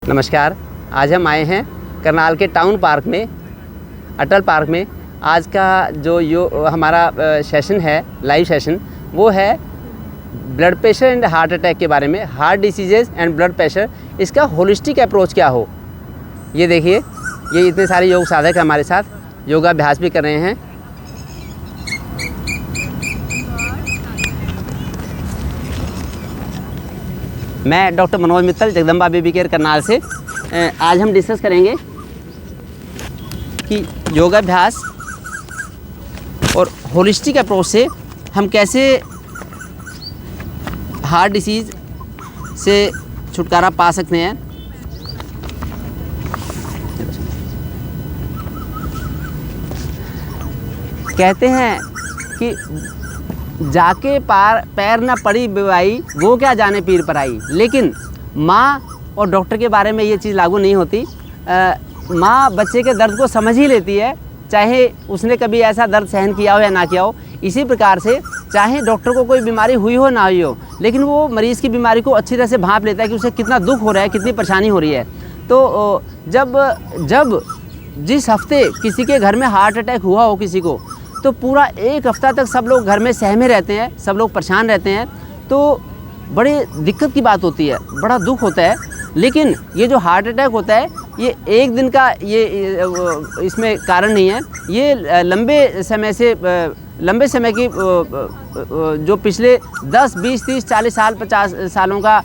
नमस्कार। आज हम आए हैं करनाल के टाउन पार्क में, अटल पार्क में। आज का जो हमारा सेशन है, लाइव सेशन, वो है blood pressure and heart attack के बारे में। Heart diseases and blood pressure, इसका होलिस्टिक अप्रोच क्या हो। ये देखिए, ये इतने सारे योग साधक हमारे साथ योगाभ्यास भी कर रहे हैं। मैं doctor Manoj Mittal, Jagdamba baby care Karnal से। आज हम डिस्कस करेंगे कि योगाभ्यास और होलिस्टिक अप्रोच से हम कैसे हार्ट डिसीज़ से छुटकारा पा सकते हैं। कहते हैं कि जाके पैर न पड़ी बिवाई, वो क्या जाने पीर पर आई। लेकिन माँ और डॉक्टर के बारे में ये चीज़ लागू नहीं होती। माँ बच्चे के दर्द को समझ ही लेती है, चाहे उसने कभी ऐसा दर्द सहन किया हो या ना किया हो। इसी प्रकार से चाहे डॉक्टर को कोई बीमारी हुई हो ना हुई हो, लेकिन वो मरीज़ की बीमारी को अच्छी तरह से भांप लेता है कि उसे कितना दुख हो रहा है, कितनी परेशानी हो रही है। तो जब जिस हफ्ते किसी के घर में हार्ट अटैक हुआ हो किसी को, तो पूरा एक हफ्ता तक सब लोग घर में सहमे रहते हैं, सब लोग परेशान रहते हैं। तो बड़ी दिक्कत की बात होती है, बड़ा दुख होता है। लेकिन ये जो हार्ट अटैक होता है, ये एक दिन का इसमें कारण नहीं है। ये लंबे समय की जो पिछले 10, 20, 30, 40 साल, 50 सालों का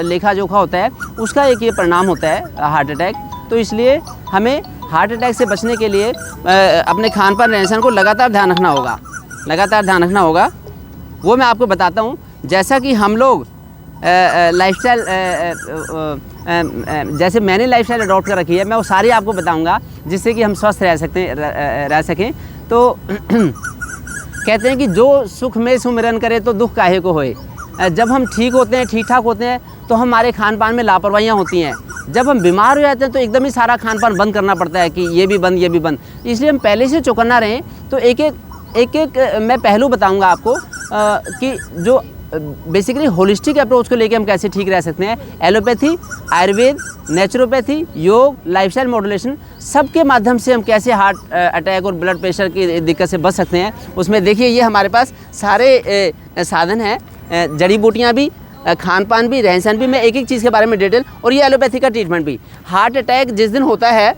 लेखा जोखा होता है, उसका एक ये परिणाम होता है हार्ट अटैक। तो इसलिए हमें हार्ट अटैक से बचने के लिए अपने खान पान रहन सहन को लगातार ध्यान रखना होगा। वो मैं आपको बताता हूँ। जैसा कि हम लोग लाइफस्टाइल, जैसे मैंने लाइफस्टाइल अडॉप्ट कर रखी है, मैं वो सारी आपको बताऊंगा, जिससे कि हम स्वस्थ रह सकें। तो कहते हैं कि जो सुख में सुमिरन करे तो दुख काहे को होए। जब हम ठीक होते हैं, ठीक ठाक होते हैं, तो हमारे खान पान में लापरवाहियाँ होती हैं। जब हम बीमार हो जाते हैं तो एकदम ही सारा खान पान बंद करना पड़ता है कि ये भी बंद। इसलिए हम पहले से चौकन्ना रहें। तो एक एक मैं पहलू बताऊंगा आपको कि जो बेसिकली होलिस्टिक अप्रोच को लेके हम कैसे ठीक रह सकते हैं। एलोपैथी, आयुर्वेद, नेचुरोपैथी, योग, लाइफस्टाइल मॉड्यूलेशन, सबके माध्यम से हम कैसे हार्ट अटैक और ब्लड प्रेशर की दिक्कत से बच सकते हैं। उसमें देखिए, ये हमारे पास सारे साधन हैं, जड़ी बूटियाँ भी, खान पान भी, रहन सहन भी। मैं एक एक चीज़ के बारे में डिटेल, और ये एलोपैथी का ट्रीटमेंट भी। हार्ट अटैक जिस दिन होता है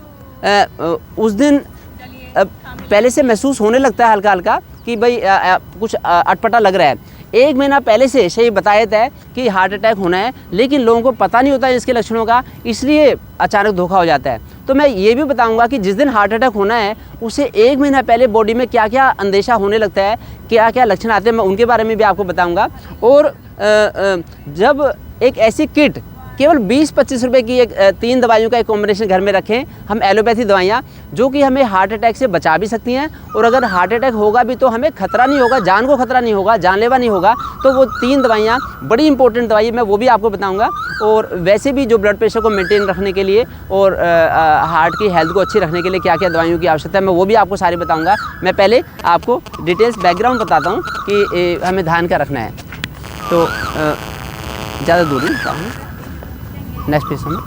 उस दिन पहले से महसूस होने लगता है हल्का हल्का कि भाई कुछ अटपटा लग रहा है। 1 महीना पहले से सही बताया जाता है कि हार्ट अटैक होना है, लेकिन लोगों को पता नहीं होता है इसके लक्षणों का, इसलिए अचानक धोखा हो जाता है। तो मैं ये भी बताऊंगा कि जिस दिन हार्ट अटैक होना है, उससे 1 महीना पहले बॉडी में क्या क्या अंदेशा होने लगता है, क्या क्या लक्षण आते हैं, मैं उनके बारे में भी आपको बताऊंगा। और जब एक ऐसी किट केवल 20-25 रुपए की 3 दवाइयों का एक कॉम्बिनेशन घर में रखें, हम एलोपैथी दवाइयाँ, जो कि हमें हार्ट अटैक से बचा भी सकती हैं, और अगर हार्ट अटैक होगा भी तो हमें खतरा नहीं होगा, जान को खतरा नहीं होगा, जानलेवा नहीं होगा। तो वो 3 दवाइयाँ बड़ी इंपॉर्टेंट दवाई, मैं वो भी आपको बताऊँगा। और वैसे भी जो ब्लड प्रेशर को मेनटेन रखने के लिए और हार्ट की हेल्थ को अच्छी रखने के लिए क्या क्या दवाइयों की आवश्यकता है, मैं वो भी आपको सारी बताऊँगा। मैं पहले आपको डिटेल्स बैकग्राउंड बताता हूँ कि हमें ध्यान क्या रखना है। तो ज़्यादा दूर नहीं बताऊँ, नेक्स्ट पेज में।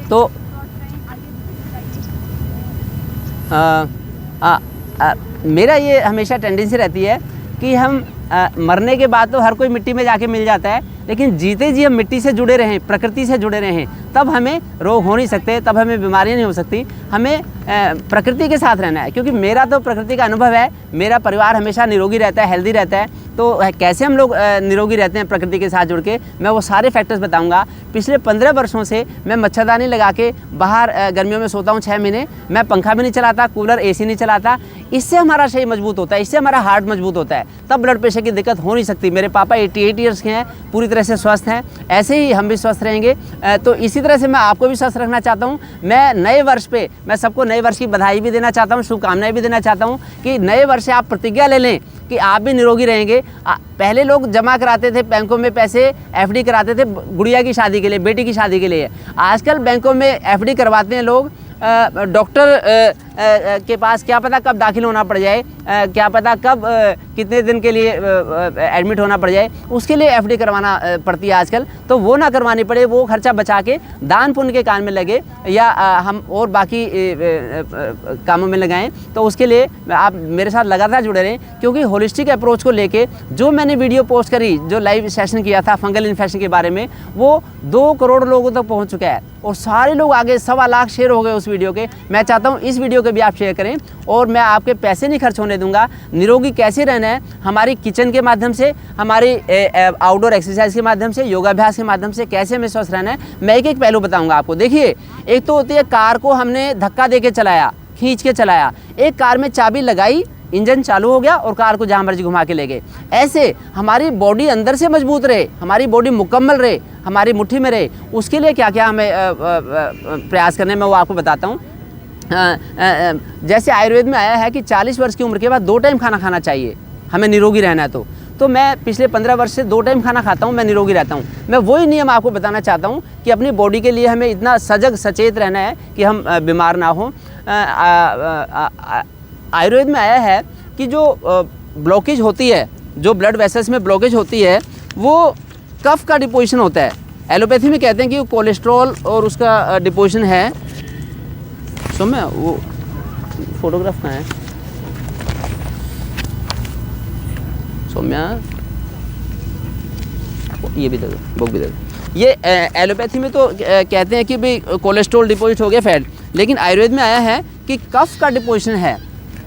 तो मेरा ये हमेशा टेंडेंसी रहती है कि हम मरने के बाद तो हर कोई मिट्टी में जाके मिल जाता है, लेकिन जीते जी हम मिट्टी से जुड़े रहें, प्रकृति से जुड़े रहें, तब हमें रोग हो नहीं सकते, तब हमें बीमारियां नहीं हो सकती। हमें प्रकृति के साथ रहना है, क्योंकि मेरा तो प्रकृति का अनुभव है। मेरा परिवार हमेशा निरोगी रहता है, हेल्दी रहता है। तो कैसे हम लोग निरोगी रहते हैं प्रकृति के साथ जुड़ के, मैं वो सारे फैक्टर्स बताऊंगा। पिछले 15 वर्षों से मैं मच्छरदानी लगा के बाहर गर्मियों में सोता हूँ 6 महीने। मैं पंखा भी नहीं चलाता, कूलर, AC नहीं चलाता। इससे हमारा शरीर मजबूत होता है, इससे हमारा हार्ट मजबूत होता है, तब ब्लड प्रेशर की दिक्कत हो नहीं सकती। मेरे पापा 88 ईयर्स के हैं, पूरी तरह से स्वस्थ हैं। ऐसे ही हम भी स्वस्थ रहेंगे। तो इसी तरह से मैं आपको भी स्वस्थ रखना चाहता हूँ। मैं नए वर्ष पे मैं सबको नए वर्ष की बधाई भी देना चाहता हूँ, शुभकामनाएं भी देना चाहता हूँ कि नए वर्ष से आप प्रतिज्ञा ले लें कि आप भी निरोगी रहेंगे। पहले लोग जमा कराते थे बैंकों में पैसे, FD कराते थे गुड़िया की शादी के लिए, बेटी की शादी के लिए। आजकल बैंकों में FD करवाते हैं लोग, डॉक्टर के पास क्या पता कब दाखिल होना पड़ जाए, क्या पता कब कितने दिन के लिए एडमिट होना पड़ जाए, उसके लिए एफडी करवाना पड़ती है आजकल। तो वो ना करवानी पड़े, वो खर्चा बचा के दान पुण्य के काम में लगे या हम और बाकी कामों में लगाएं। तो उसके लिए आप मेरे साथ लगातार जुड़े रहें, क्योंकि होलिस्टिक अप्रोच को लेके जो मैंने वीडियो पोस्ट करी, जो लाइव सेशन किया था फंगल इन्फेक्शन के बारे में, वो 2 करोड़ लोगों तक पहुंच चुका है और सारे लोग आगे 1.25 लाख शेयर हो गए उस वीडियो के। मैं चाहता हूं इस वीडियो के भी आप शेयर करें और मैं आपके पैसे नहीं खर्च होने दूंगा। निरोगी कैसे रहना है, हमारी किचन के माध्यम से, हमारी आउटडोर एक्सरसाइज के माध्यम से, योगाभ्यास के माध्यम से कैसे हमें स्वस्थ रहना है, मैं एक पहलू बताऊंगा आपको। देखिए, एक तो होती है कार को हमने धक्का दे के चलाया, खींच के चलाया, एक कार में चाबी लगाई, इंजन चालू हो गया और कार को जहाँ मर्जी घुमा के ले गए। ऐसे हमारी बॉडी अंदर से मजबूत रहे, हमारी बॉडी मुकम्मल रहे, हमारी मुट्ठी में रहे, उसके लिए क्या क्या हमें प्रयास करने में वो आपको बताता हूँ। जैसे आयुर्वेद में आया है कि 40 वर्ष की उम्र के बाद 2 टाइम खाना खाना चाहिए, हमें निरोगी रहना है। तो मैं पिछले 15 वर्ष से 2 टाइम खाना खाता हूँ, मैं निरोगी रहता हूँ। मैं वही नियम आपको बताना चाहता हूँ कि अपनी बॉडी के लिए हमें इतना सजग सचेत रहना है कि हम बीमार ना हों। आयुर्वेद में आया है कि जो ब्लॉकेज होती है, जो ब्लड वेसल्स में ब्लॉकेज होती है, वो कफ का डिपोजिशन होता है। एलोपैथी में कहते हैं कि कोलेस्ट्रॉल और उसका डिपोजिशन है। सौम्या, वो फोटोग्राफ कहाँ है? सौम्या, ये भी दे दो, बुक भी दे दो। ये एलोपैथी में तो कहते हैं कि भाई कोलेस्ट्रॉल डिपोजिट हो गया, फैट। लेकिन आयुर्वेद में आया है कि कफ का डिपोजिशन है।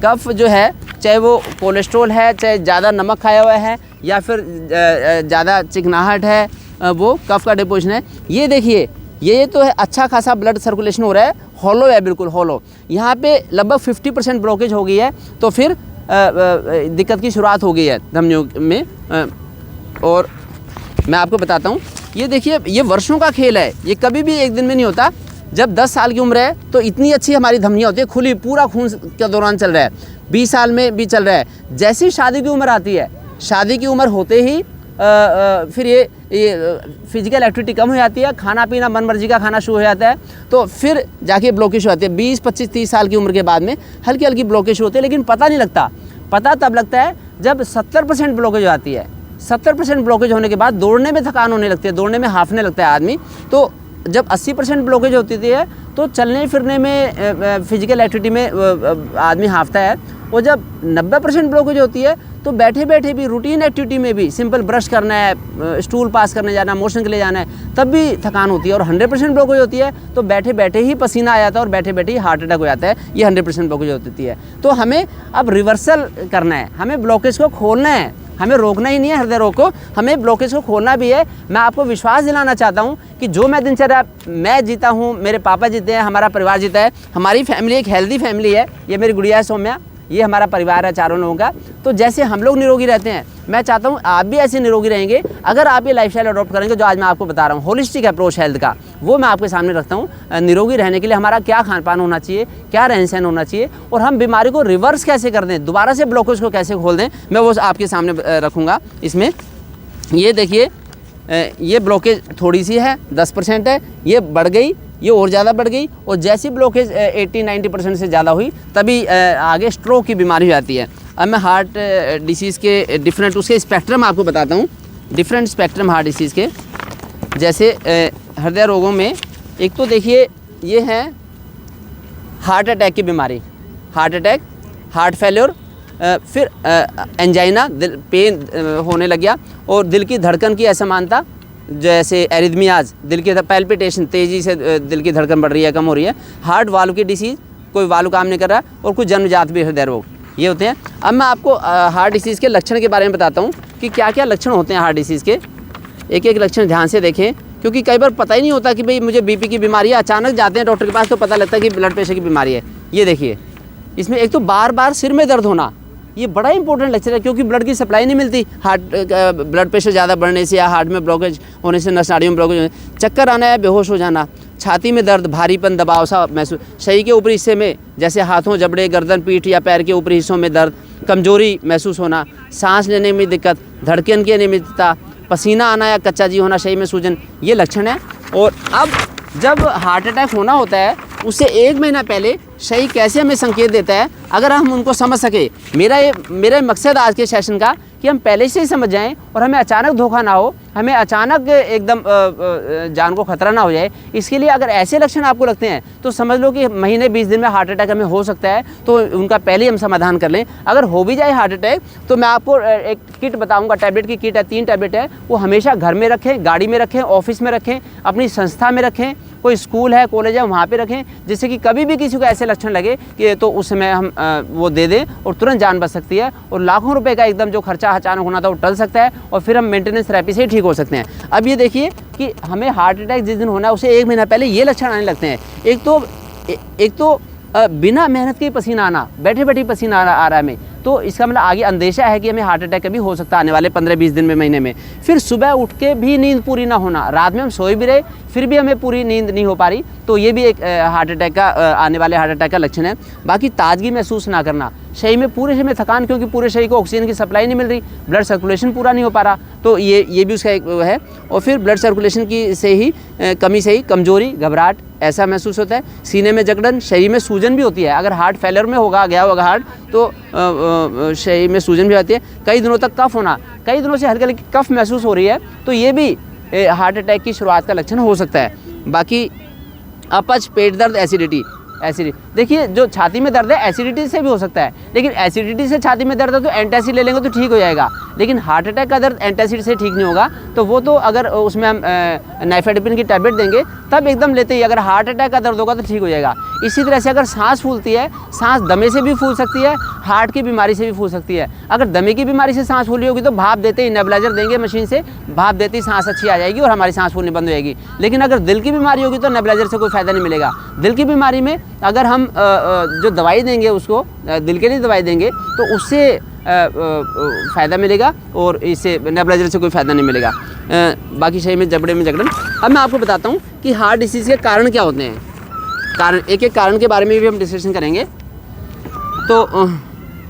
कफ जो है, चाहे वो कोलेस्ट्रॉल है, चाहे ज़्यादा नमक खाया हुआ है या फिर ज़्यादा चिकनाहट है, वो कफ का डिपोजिशन है। ये देखिए, ये तो है अच्छा खासा ब्लड सर्कुलेशन हो रहा है, हॉलो है, बिल्कुल हॉलो। यहाँ पे लगभग 50% ब्लॉकेज हो गई है, तो फिर दिक्कत की शुरुआत हो गई है धमनियों में। और मैं आपको बताता हूँ, ये देखिए, ये वर्षों का खेल है, ये कभी भी एक दिन में नहीं होता। जब 10 साल की उम्र है तो इतनी अच्छी हमारी धमनियाँ होती है, खुली, पूरा खून के दौरान चल रहा है, 20 साल में भी चल रहा है। जैसे ही शादी की उम्र आती है, शादी की उम्र होते ही फिर ये फिजिकल एक्टिविटी कम हो जाती है, खाना पीना मन मर्जी का खाना शुरू हो जाता है, तो फिर जाके ब्लॉकेज हो जाती है। 20, 25, 30 साल की उम्र के बाद में हल्की हल्की ब्लॉकेज होती है, लेकिन पता नहीं लगता। पता तब लगता है जब 70% ब्लॉकेज हो जाती है। 70% ब्लॉकेज होने के बाद दौड़ने में थकान होने लगती है, दौड़ने में हांफने लगता है आदमी। तो जब 80% ब्लॉकेज होती है तो चलने फिरने में, फिजिकल एक्टिविटी में आदमी हांफता है। और जब 90% ब्लॉकेज होती है तो बैठे बैठे भी, रूटीन एक्टिविटी में भी, सिंपल ब्रश करना है, स्टूल पास करने जाना, मोशन के लिए जाना है, तब भी थकान होती है। और 100% ब्लॉकेज होती है तो बैठे बैठे ही पसीना आ जाता है और बैठे बैठे ही हार्ट अटैक हो जाता है। ये 100% ब्लॉकेज होती है। तो हमें अब रिवर्सल करना है, हमें ब्लॉकेज को खोलना है, हमें रोकना ही नहीं है हृदय रोग को, हमें ब्लॉकेज को खोलना भी है। मैं आपको विश्वास दिलाना चाहता हूँ कि जो मैं दिनचर्या मैं जीता हूँ, मेरे पापा जीते हैं, हमारा परिवार जीता है, हमारी फैमिली एक हेल्दी फैमिली है। ये मेरी गुड़िया है सौम्या, ये हमारा परिवार है चारों लोगों का। तो जैसे हम लोग निरोगी रहते हैं, मैं चाहता हूँ आप भी ऐसे निरोगी रहेंगे अगर आप ये लाइफस्टाइल अडॉप्ट करेंगे जो आज मैं आपको बता रहा हूँ, होलिस्टिक अप्रोच हेल्थ का, वो मैं आपके सामने रखता हूँ। निरोगी रहने के लिए हमारा क्या खान पान होना चाहिए, क्या रहन सहन होना चाहिए, और हम बीमारी को रिवर्स कैसे कर दें, दोबारा से ब्लॉकेज को कैसे खोल दें, मैं वो आपके सामने रखूँगा। इसमें ये देखिए, ये ब्लॉकेज थोड़ी सी है, 10% है, ये बढ़ गई, ये और ज़्यादा बढ़ गई, और जैसी ब्लॉकेज 80-90% से ज़्यादा हुई तभी आगे स्ट्रोक की बीमारी हो जाती है। अब मैं हार्ट डिसीज़ के डिफरेंट उसके स्पेक्ट्रम आपको बताता हूँ, डिफरेंट स्पेक्ट्रम हार्ट डिसीज़ के। जैसे हृदय रोगों में एक तो देखिए, ये है हार्ट अटैक की बीमारी, हार्ट अटैक, हार्ट फेल्योर, फिर एंजाइना, दिल पेन होने लग गया, और दिल की धड़कन की असमानता, जैसे एरिथमियाज, दिल की पैल्पिटेशन, तेज़ी से दिल की धड़कन बढ़ रही है, कम हो रही है, हार्ट वाल्व की डिसीज़, कोई वाल्व काम नहीं कर रहा, और कुछ जन्मजात भी हृदय रोग, ये होते हैं। अब मैं आपको हार्ट डिसीज़ के लक्षण के बारे में बताता हूँ कि क्या क्या लक्षण होते हैं हार्ट डिसीज़ के। एक एक लक्षण ध्यान से देखें, क्योंकि कई बार पता ही नहीं होता कि भाई मुझे बीपी की बीमारी है, अचानक जाते हैं डॉक्टर के पास तो पता लगता है कि ब्लड प्रेशर की बीमारी है। ये देखिए, इसमें एक तो बार बार सिर में दर्द होना, ये बड़ा इंपॉर्टेंट लक्षण है, क्योंकि ब्लड की सप्लाई नहीं मिलती हार्ट, ब्लड प्रेशर ज़्यादा बढ़ने से या हार्ट में ब्लॉकेज होने से, नस नाड़ियों में ब्लॉकेज होने से। चक्कर आना या बेहोश हो जाना, छाती में दर्द, भारीपन, दबाव सा महसूस, शरीर के ऊपरी हिस्से में जैसे हाथों, जबड़े, गर्दन, पीठ या पैर के ऊपरी हिस्सों में दर्द, कमजोरी महसूस होना, सांस लेने में दिक्कत, धड़कन की अनियमितता, पसीना आना या कच्चा जी होना, शरीर में सूजन, ये लक्षण है। और अब जब हार्ट अटैक होना होता है उससे 1 महीना पहले सही कैसे हमें संकेत देता है, अगर हम उनको समझ सके। मेरा मकसद आज के सेशन का कि हम पहले से ही समझ जाएं और हमें अचानक धोखा ना हो, हमें अचानक एकदम जान को खतरा ना हो जाए। इसके लिए अगर ऐसे लक्षण आपको लगते हैं तो समझ लो कि महीने 20 दिन में हार्ट अटैक हमें हो सकता है, तो उनका पहले ही हम समाधान कर लें। अगर हो भी जाए हार्ट अटैक तो मैं आपको एक किट बताऊंगा, टैबलेट की किट है, 3 टैबलेट है, वो हमेशा घर में रखें, गाड़ी में रखें, ऑफिस में रखें, अपनी संस्था में रखें, कोई स्कूल है, कॉलेज है, वहाँ पे रखें, जिससे कि कभी भी किसी को ऐसे लक्षण लगे कि तो उस समय हम वो दे दें और तुरंत जान बच सकती है और लाखों रुपए का एकदम जो खर्चा अचानक होना था वो टल सकता है और फिर हम मेंटेनेंस थेरेपी से ही ठीक हो सकते हैं। अब ये देखिए कि हमें हार्ट अटैक जिस दिन होना है उसे 1 महीना पहले ये लक्षण आने लगते हैं। एक तो बिना मेहनत के पसीना आना, बैठे बैठे पसीना आ रहा है हमें, तो इसका मतलब आगे अंदेशा है कि हमें हार्ट अटैक कभी हो सकता है आने वाले 15-20 दिन में, महीने में। फिर सुबह उठ के भी नींद पूरी ना होना, रात में हम सोए भी रहे फिर भी हमें पूरी नींद नहीं हो पा रही, तो ये भी एक हार्ट अटैक का आने वाले हार्ट अटैक का लक्षण है। बाकी ताजगी महसूस ना करना, शरीर में पूरे शरीर में थकान, क्योंकि पूरे शरीर को ऑक्सीजन की सप्लाई नहीं मिल रही, ब्लड सर्कुलेशन पूरा नहीं हो पा रहा, तो ये भी उसका एक है। और फिर ब्लड सर्कुलेशन की से ही कमी से ही कमजोरी, घबराहट ऐसा महसूस होता है। सीने में जकड़न, शरीर में सूजन भी होती है। अगर हार्ट फेलियर में गया होगा हार्ट, तो शरीर में सूजन भी आती है। कई दिनों तक कफ होना, कई दिनों से हल्की हल्की कफ महसूस हो रही है, तो ये भी हार्ट अटैक की शुरुआत का लक्षण हो सकता है। बाकी अपच, पेट दर्द, एसिडिटी देखिए, जो छाती में दर्द है एसिडिटी से भी हो सकता है, लेकिन एसिडिटी से छाती में दर्द है तो एंटासिड ले लेंगे तो ठीक हो जाएगा, लेकिन हार्ट अटैक का दर्द एंटासिड से ठीक नहीं होगा। तो वो तो अगर उसमें हम नाइफेडिपिन की टैबलेट देंगे तब एकदम लेते ही, अगर हार्ट अटैक का दर्द होगा तो ठीक हो जाएगा। इसी तरह से अगर सांस फूलती है, सांस दमे से भी फूल सकती है, हार्ट की बीमारी से भी फूल सकती है। अगर दमे की बीमारी से सांस फूली होगी तो भाप देते ही, नेबुलाइजर देंगे मशीन से, भाप देते ही सांस अच्छी आ जाएगी और हमारी सांस फूलनी बंद हो जाएगी। लेकिन अगर दिल की बीमारी होगी तो नेबुलाइजर से कोई फ़ायदा नहीं मिलेगा। दिल की बीमारी में अगर हम जो दवाई देंगे उसको, दिल के लिए दवाई देंगे तो उससे फ़ायदा मिलेगा और इससे नेबुलाइजर से कोई फ़ायदा नहीं मिलेगा। बाकी शरीर में जबड़े में जकड़न। अब मैं आपको बताता हूँ कि हार्ट डिसीज़ के कारण क्या होते हैं। कारण, एक एक कारण के बारे में भी हम डिस्कशन करेंगे। तो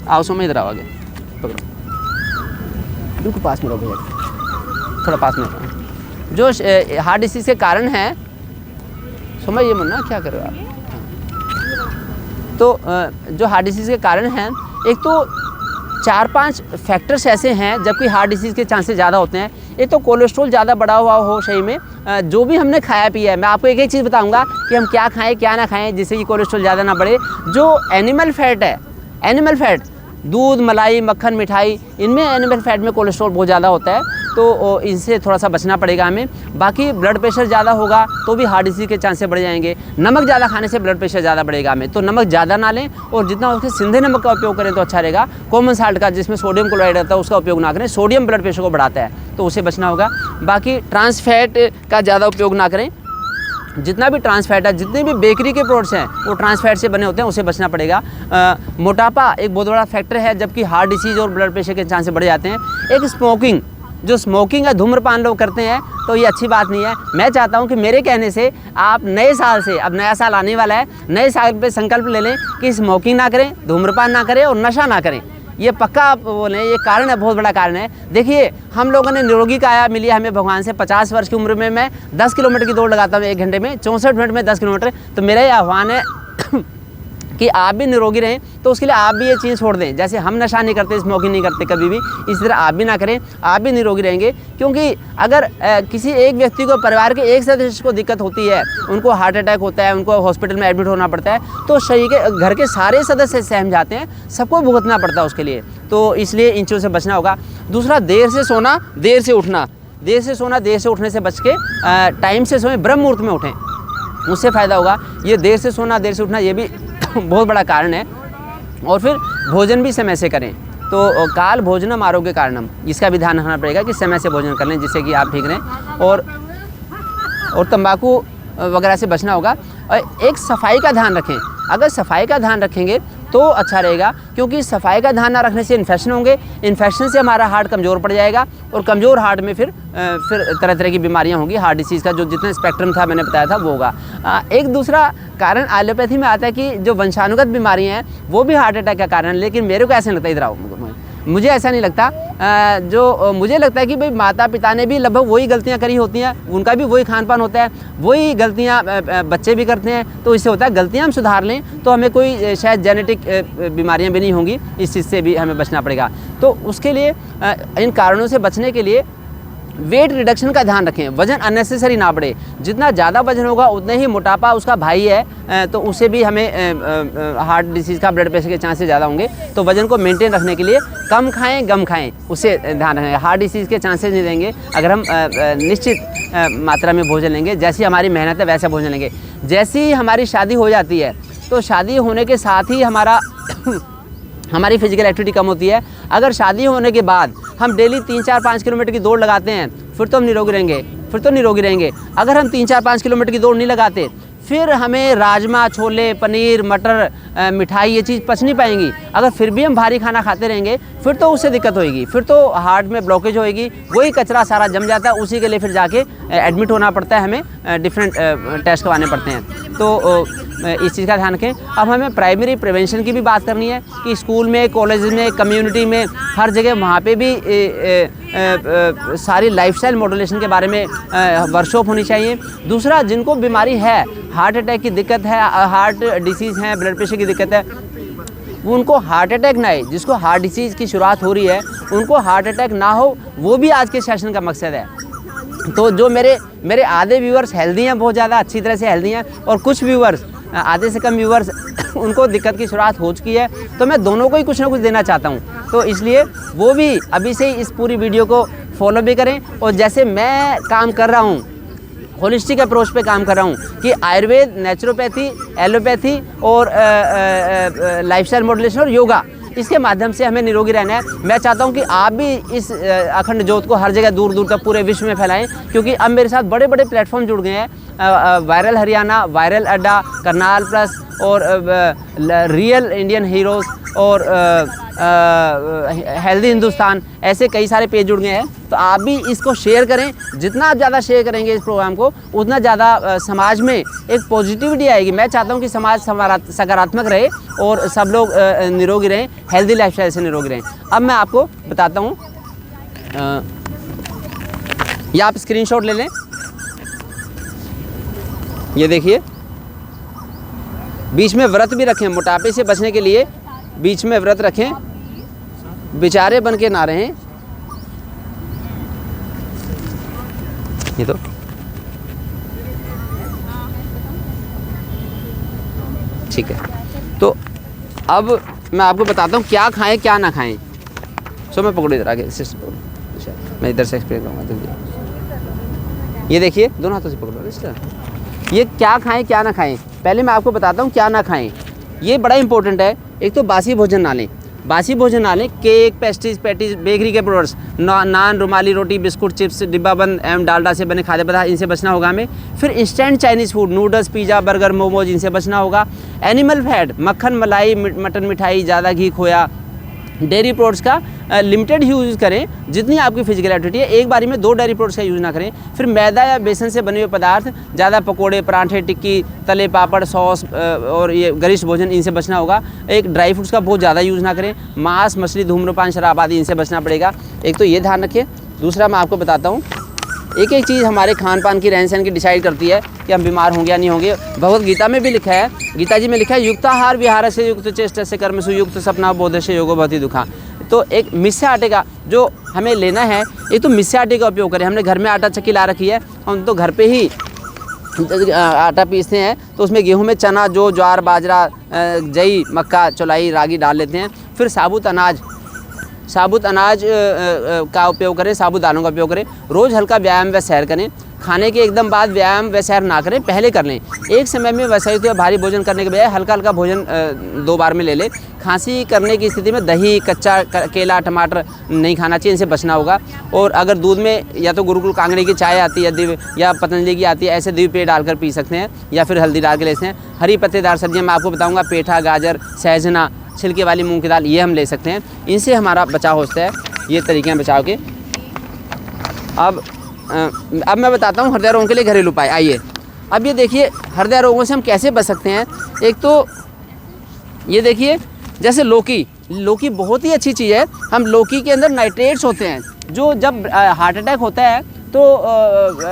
आओ सोमा, इधर आओ, आगे पकड़ो, बिल्कुल पास में रहो भैया, थोड़ा पास में रहो। जो हार्ट डिसीज़ के कारण हैं, सोमा ये मुन्ना क्या कर रहे हो आप? तो जो हार्ट डिसीज़ के कारण हैं, एक तो 4-5 फैक्टर्स ऐसे हैं जबकि हार्ट डिसीज़ के चांसेस ज़्यादा होते हैं। एक तो कोलेस्ट्रॉल ज़्यादा बढ़ा हुआ हो शरीर में, जो भी हमने खाया पिया है। मैं आपको एक एक चीज़ बताऊंगा कि हम क्या खाएं क्या ना खाएं जिससे कि कोलेस्ट्रॉल ज़्यादा ना बढ़े। जो एनिमल फैट है, एनिमल फैट, दूध, मलाई, मक्खन, मिठाई, इनमें एनिमल फैट में कोलेस्ट्रॉल बहुत ज़्यादा होता है, तो इनसे थोड़ा सा बचना पड़ेगा हमें। बाकी ब्लड प्रेशर ज़्यादा होगा तो भी हार्ट डिसीज़ के चांसेस बढ़ जाएंगे। नमक ज़्यादा खाने से ब्लड प्रेशर ज़्यादा बढ़ेगा हमें, तो नमक ज़्यादा ना लें और जितना उसके सिंधे नमक का उपयोग करें तो अच्छा रहेगा। कॉमन साल्ट का, जिसमें सोडियम क्लोराइड रहता है, उसका उपयोग ना करें, सोडियम ब्लड प्रेशर को बढ़ाता है, तो उसे बचना होगा। बाकी ट्रांस फैट का ज़्यादा उपयोग ना करें, जितना भी ट्रांस फैट है, जितने भी बेकरी के प्रोडक्ट्स हैं वो ट्रांस फैट से बने होते हैं, उसे बचना पड़ेगा। मोटापा एक बहुत बड़ा फैक्टर है जबकि हार्ट डिसीज़ और ब्लड प्रेशर के चांसेस बढ़ जाते हैं। एक स्मोकिंग, जो स्मोकिंग है, धूम्रपान लोग करते हैं, तो ये अच्छी बात नहीं है। मैं चाहता हूं कि मेरे कहने से आप नए साल से, अब नया साल आने वाला है, नए साल पे संकल्प ले लें कि स्मोकिंग ना करें, धूम्रपान ना करें और नशा ना करें। ये पक्का आप बोलें, ये कारण है, बहुत बड़ा कारण है। देखिए, हम लोगों ने निरोगी काया मिली है हमें भगवान से। 50 वर्ष की उम्र में मैं 10 किलोमीटर की दौड़ लगाता हूँ 1 घंटे में, 64 मिनट में 10 किलोमीटर। तो मेरा ये आह्वान है कि आप भी निरोगी रहें, तो उसके लिए आप भी ये चीज़ छोड़ दें। जैसे हम नशा नहीं करते, स्मोकिंग नहीं करते कभी भी, इसी तरह आप भी ना करें, आप भी निरोगी रहेंगे। क्योंकि अगर किसी एक व्यक्ति को, परिवार के एक सदस्य को दिक्कत होती है, उनको हार्ट अटैक होता है, उनको हॉस्पिटल में एडमिट होना पड़ता है, तो शरीर के, घर के सारे सदस्य सहम जाते हैं, सबको भुगतना पड़ता है उसके लिए। तो इसलिए इन चीज़ों से बचना होगा। दूसरा, देर से सोना, देर से उठना। देर से सोना, देर से उठने से बच के टाइम से सोएं, ब्रह्म मुहूर्त में उठें, उससे फ़ायदा होगा। ये देर से सोना, देर से उठना, ये भी बहुत बड़ा कारण है। और फिर भोजन भी समय से करें। तो काल भोजनम आरोग्य कारणम, इसका भी ध्यान रखना पड़ेगा कि समय से भोजन कर लें जिससे कि आप ठीक रहें। और तंबाकू वगैरह से बचना होगा। और एक सफाई का ध्यान रखें। अगर सफाई का ध्यान रखेंगे तो अच्छा रहेगा, क्योंकि सफाई का ध्यान ना रखने से इन्फेक्शन होंगे, इन्फेक्शन से हमारा हार्ट कमज़ोर पड़ जाएगा और कमज़ोर हार्ट में फिर तरह तरह की बीमारियां होंगी। हार्ट डिसीज़ का जो जितना स्पेक्ट्रम था मैंने बताया था वो होगा। एक दूसरा कारण एलोपैथी में आता है कि जो वंशानुगत बीमारियां हैं वो भी हार्ट अटैक का कारण है। लेकिन मेरे को ऐसे लगता है, इधर आओ, मुझे ऐसा नहीं लगता। मुझे लगता है कि भाई माता पिता ने भी लगभग वही गलतियाँ करी होती हैं, उनका भी वही खान पान होता है, वही गलतियाँ बच्चे भी करते हैं। तो इससे होता है गलतियाँ हम सुधार लें तो हमें कोई शायद जेनेटिक बीमारियाँ भी नहीं होंगी, इस चीज़ से भी हमें बचना पड़ेगा। तो उसके लिए इन कारणों से बचने के लिए वेट रिडक्शन का ध्यान रखें, वज़न अननेसेसरी ना बढ़े। जितना ज़्यादा वजन होगा उतने ही मोटापा उसका भाई है, तो उससे भी हमें हार्ट डिसीज़ का, ब्लड प्रेशर के चांसेस ज़्यादा होंगे। तो वज़न को मेंटेन रखने के लिए कम खाएं, गम खाएं, उससे ध्यान रखें। हार्ट डिसीज़ के चांसेस नहीं रहेंगे अगर हम निश्चित मात्रा में भोजन लेंगे। जैसी हमारी मेहनत है वैसा भोजन लेंगे। जैसी ही हमारी शादी हो जाती है तो शादी होने के साथ ही हमारी फिजिकल एक्टिविटी कम होती है। अगर शादी होने के बाद हम डेली 3-4-5 किलोमीटर की दौड़ लगाते हैं फिर तो हम निरोगी रहेंगे, अगर हम 3-4-5 किलोमीटर की दौड़ नहीं लगाते फिर हमें राजमा, छोले, पनीर, मटर, मिठाई ये चीज़ पच नहीं पाएंगी। अगर फिर भी हम भारी खाना खाते रहेंगे फिर तो उससे दिक्कत होएगी, फिर तो हार्ट में ब्लॉकेज होएगी, वही कचरा सारा जम जाता है, उसी के लिए फिर जाके एडमिट होना पड़ता है, हमें डिफरेंट टेस्ट करवाने पड़ते हैं। तो इस चीज़ का ध्यान रखें। अब हमें प्राइमरी प्रिवेंशन की भी बात करनी है कि स्कूल में, कॉलेज में, कम्युनिटी में, हर जगह वहाँ पे भी सारी लाइफस्टाइल मॉड्यूलेशन के बारे में वर्कशॉप होनी चाहिए। दूसरा, जिनको बीमारी है, हार्ट अटैक की दिक्कत है, हार्ट डिसीज़ है, ब्लड प्रेशर की दिक्कत है, वो उनको हार्ट अटैक ना आए, जिसको हार्ट डिसीज़ की शुरुआत हो रही है उनको हार्ट अटैक ना हो, वो भी आज के सेशन का मकसद है। तो जो मेरे आधे व्यूअर्स हेल्दी हैं, बहुत ज़्यादा अच्छी तरह से हेल्दी हैं, और कुछ व्यूअर्स, आधे से कम व्यूअर्स उनको दिक्कत की शुरुआत हो चुकी है, तो मैं दोनों को ही कुछ ना कुछ देना चाहता हूँ। तो इसलिए वो भी अभी से ही इस पूरी वीडियो को फॉलो भी करें। और जैसे मैं काम कर रहा हूँ, होलिस्टिक अप्रोच पे काम कर रहा हूँ कि आयुर्वेद, नेचुरोपैथी, एलोपैथी और लाइफस्टाइल मॉड्यूलेशन और योगा, इसके माध्यम से हमें निरोगी रहना है। मैं चाहता हूं कि आप भी इस अखंड ज्योत को हर जगह दूर दूर तक पूरे विश्व में फैलाएं, क्योंकि अब मेरे साथ बड़े बड़े प्लेटफॉर्म जुड़ गए हैं। वायरल हरियाणा, वायरल अड्डा, करनाल प्लस और रियल इंडियन हीरोज़ और हेल्दी हिंदुस्तान, ऐसे कई सारे पेज जुड़ गए हैं। तो आप भी इसको शेयर करें, जितना आप ज़्यादा शेयर करेंगे इस प्रोग्राम को उतना ज़्यादा समाज में एक पॉजिटिविटी आएगी। मैं चाहता हूं कि समाज सकारात्मक रहे और सब लोग निरोगी रहें, हेल्दी लाइफस्टाइल से निरोगी रहें। अब मैं आपको बताता हूं, ये आप स्क्रीनशॉट ले लें, ये देखिए, बीच में व्रत भी रखें, मोटापे से बचने के लिए बीच में व्रत रखें, बेचारे बन के ना रहें। ये तो ठीक है। तो अब मैं आपको बताता हूँ क्या खाएं क्या ना खाएं। सो मैं पकड़ो इधर आगे, मैं इधर से एक्सप्लेन करूँगा। ये देखिए, दोनों हाथों से पकड़ो इसका। ये क्या खाएं क्या ना खाएं, पहले मैं आपको बताता हूँ क्या ना खाएं। ये बड़ा इंपॉर्टेंट है। एक तो बासी भोजन ना लें, केक, पेस्ट्रीज, पैटीज, बेकरी के प्रोडक्ट्स, नान, रुमाली रोटी, बिस्कुट, चिप्स, डिब्बाबंद एवं डालडा से बने खाद्य पदार्थ, इनसे बचना होगा हमें। फिर instant Chinese food, noodles, pizza, burger, momos, इनसे बचना होगा। एनिमल फैट, मक्खन, मलाई, मटन, मिठाई, ज़्यादा घी, खोया, डेयरी प्रोडक्ट्स का लिमिटेड यूज़ करें, जितनी आपकी फिजिकल एक्टिविटी है। एक बारी में 2 डेयरी प्रोडक्ट्स का यूज़ ना करें। फिर मैदा या बेसन से बने हुए पदार्थ, ज़्यादा पकोड़े, पराठे, टिक्की, तले, पापड़, सॉस और ये गरिष्ठ भोजन, इनसे बचना होगा। एक ड्राई फ्रूट्स का बहुत ज़्यादा यूज़ ना करें। मांस, मछली, धूम्रपान, शराब आदि, इनसे बचना पड़ेगा। एक तो ये ध्यान रखें। दूसरा मैं आपको बताता हूँ, एक एक चीज़ हमारे खान पान की, रहन सहन की डिसाइड करती है कि हम बीमार होंगे या नहीं होंगे। भगवत गीता में भी लिखा है, गीता जी में लिखा है, युक्ताहार विहार से युक्त चेष्टा से कर्म सुयुक्त सपना बोध से योगो भवति दुखा। तो एक मिस्से आटे का जो हमें लेना है, एक तो मिस्से आटे का उपयोग करें। हमने घर में आटा चक्की ला रखी है, हम तो घर पे ही आटा पीसते हैं, तो उसमें गेहूं में चना, जो ज्वार, बाजरा, जई, मक्का, चौलाई, रागी डाल लेते हैं। फिर साबुत अनाज का उपयोग करें, साबुत दालों का उपयोग करें। रोज़ हल्का व्यायाम व सैर करें। खाने के एकदम बाद व्यायाम व सैर ना करें, पहले कर लें। एक समय में वैसा ही भारी भोजन करने के बजाय हल्का हल्का भोजन 2 बार में ले लें। खांसी करने की स्थिति में दही, कच्चा केला, टमाटर नहीं खाना चाहिए, इनसे बचना होगा। और अगर दूध में या तो गुरुकुल कांगड़े की चाय आती है या पतंजलि की आती है, ऐसे दिव्य पेय डालकर पी सकते हैं, या फिर हल्दी डाल के ले सकते हैं। हरी पत्तेदार सब्जियाँ मैं आपको बताऊँगा, पेठा, गाजर, सहजना, छिलके वाली मूंग की दाल, ये हम ले सकते हैं। इनसे हमारा बचाव होता है। ये तरीके हैं बचाव के। अब मैं बताता हूँ हृदय रोगों के लिए घरेलू उपाय। आइए, अब ये देखिए हृदय रोगों से हम कैसे बच सकते हैं। एक तो ये देखिए, जैसे लौकी लौकी बहुत ही अच्छी चीज़ है। हम लौकी के अंदर नाइट्रेट्स होते हैं, जो जब हार्ट अटैक होता है तो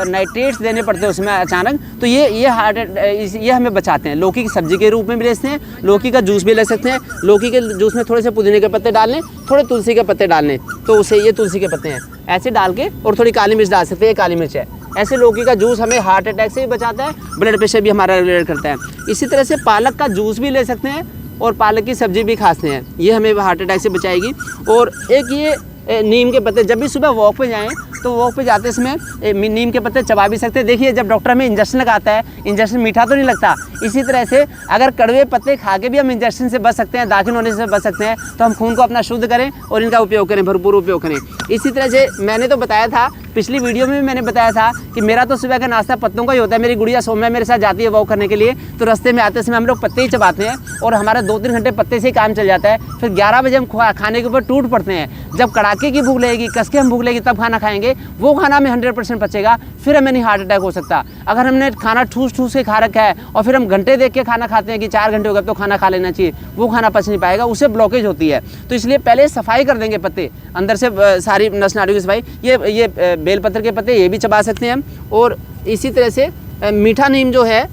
नाइट्रेट्स देने पड़ते हैं उसमें अचानक, तो ये हमें बचाते हैं। लौकी की सब्जी के रूप में भी ले सकते हैं, लौकी का जूस भी ले सकते हैं। लौकी के जूस में थोड़े से पुदीने के पत्ते डालने, थोड़े तुलसी के पत्ते डालने, तो उसे ये तुलसी के पत्ते हैं ऐसे डाल के, और थोड़ी काली मिर्च डाल सकते हैं, ये काली मिर्च है। ऐसे लौकी का जूस हमें हार्ट अटैक से भी बचाता है, ब्लड प्रेशर भी हमारा रेगुलेट करता है। इसी तरह से पालक का जूस भी ले सकते हैं और पालक की सब्जी भी खाते हैं, ये हमें हार्ट अटैक से बचाएगी। और एक ये नीम के पत्ते, जब भी सुबह वॉक पे जाएं तो वॉक पे जाते समय नीम के पत्ते चबा भी सकते हैं। देखिए जब डॉक्टर हमें इंजेक्शन लगाता है, इंजेक्शन मीठा तो नहीं लगता, इसी तरह से अगर कड़वे पत्ते खा के भी हम इंजेक्शन से बच सकते हैं, दाखिल होने से बच सकते हैं, तो हम खून को अपना शुद्ध करें और इनका उपयोग करें, भरपूर उपयोग करें। इसी तरह से मैंने तो बताया था, पिछली वीडियो में भी मैंने बताया था कि मेरा तो सुबह का नाश्ता पत्तों का ही होता है। मेरी गुड़िया सौम्या मेरे साथ जाती है वॉक करने के लिए, तो रास्ते में आते समय हम लोग पत्ते ही चबाते हैं और हमारा 2-3 घंटे पत्ते से ही काम चल जाता है। फिर 11 बजे हम खाने के ऊपर टूट पड़ते हैं। जब कड़ाके की भूख लगेगी, कस के हम भूख लगेगी, तब खाना खाएंगे, वो खाना हमें 100% पचेगा, फिर हमें नहीं हार्ट अटैक हो सकता। अगर हमने खाना ठूस ठूस के खा रखा है और फिर हम घंटे देख के खाना खाते हैं कि 4 घंटे हो गए तो खाना खा लेना चाहिए, वो खाना पच नहीं पाएगा, उससे ब्लॉकेज होती है। तो इसलिए पहले सफाई कर देंगे पत्ते अंदर से, सारी नस नाड़ियों की सफाई। ये बेलपत्र के पत्ते ये भी चबा सकते हैं हम। और इसी तरह से मीठा नीम जो है,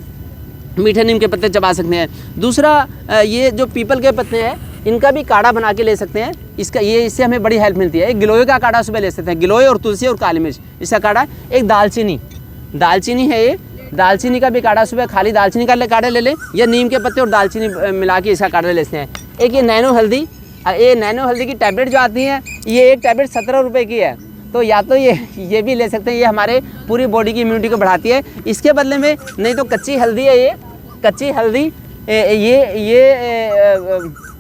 मीठे नीम के पत्ते चबा सकते हैं। दूसरा ये जो पीपल के पत्ते हैं, इनका भी काढ़ा बना के ले सकते हैं। इससे हमें बड़ी हेल्प मिलती है। एक गिलोय का काढ़ा सुबह ले सकते हैं, गिलोय और तुलसी और काली मिर्च, इसका काढ़ा। एक दालचीनी है, ये दालचीनी का भी काढ़ा, सुबह खाली दालचीनी का काढ़ा ले लें, या नीम के पत्ते और दालचीनी मिला के इसका काढ़ा ले लेते हैं। एक ये नैनो हल्दी की टैबलेट जो आती है, ये एक टैबलेट 17 रुपये की है। तो या तो ये भी ले सकते हैं, ये हमारे पूरी बॉडी की इम्यूनिटी को बढ़ाती है। इसके बदले में नहीं तो कच्ची हल्दी है, ये कच्ची हल्दी ये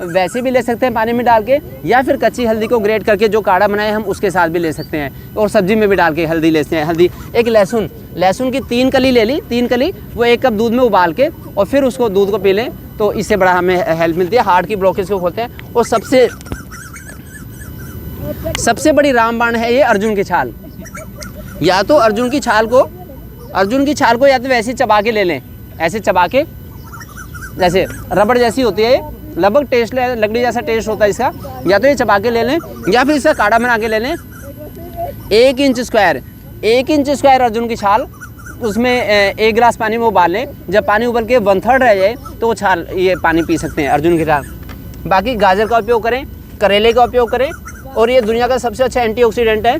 वैसे भी ले सकते हैं पानी में डाल के, या फिर कच्ची हल्दी को ग्रेट करके जो काढ़ा बनाए हम उसके साथ भी ले सकते हैं, और सब्जी में भी डाल के हल्दी लेते हैं। हल्दी, एक लहसुन की 3 कली ले ली, 3 कली वो 1 कप दूध में उबाल के और फिर उसको दूध को पी लें, तो इससे बड़ा हमें हेल्प मिलती है, हार्ट की ब्लॉकेज को खोलते हैं। और सबसे बड़ी रामबाण है ये अर्जुन की छाल। या तो अर्जुन की छाल को या तो वैसे चबा के ले लें, ऐसे चबा के, जैसे रबड़ जैसी होती है, लगभग टेस्ट लकड़ी जैसा टेस्ट होता है इसका। या तो ये चबा के ले लें, या फिर इसका काढ़ा बना के ले लें। 1 इंच स्क्वायर अर्जुन की छाल, उसमें 1 गिलास पानी में उबाल लें। जब पानी उबल के 1/3 रह जाए तो वो छाल, ये पानी पी सकते हैं अर्जुन की छाल। बाकी गाजर का उपयोग करें, करेले का उपयोग करें, और ये दुनिया का सबसे अच्छा एंटीऑक्सीडेंट है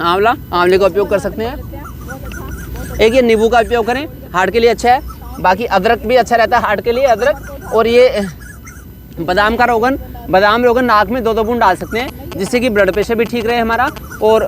आंवले का उपयोग कर सकते हैं। एक ये नींबू का उपयोग करें, हार्ट के लिए अच्छा है। बाकी अदरक भी अच्छा रहता है हार्ट के लिए, अदरक। और ये बादाम रोगन नाक में 2-2 बूंद डाल सकते हैं, जिससे कि ब्लड प्रेशर भी ठीक रहे हमारा, और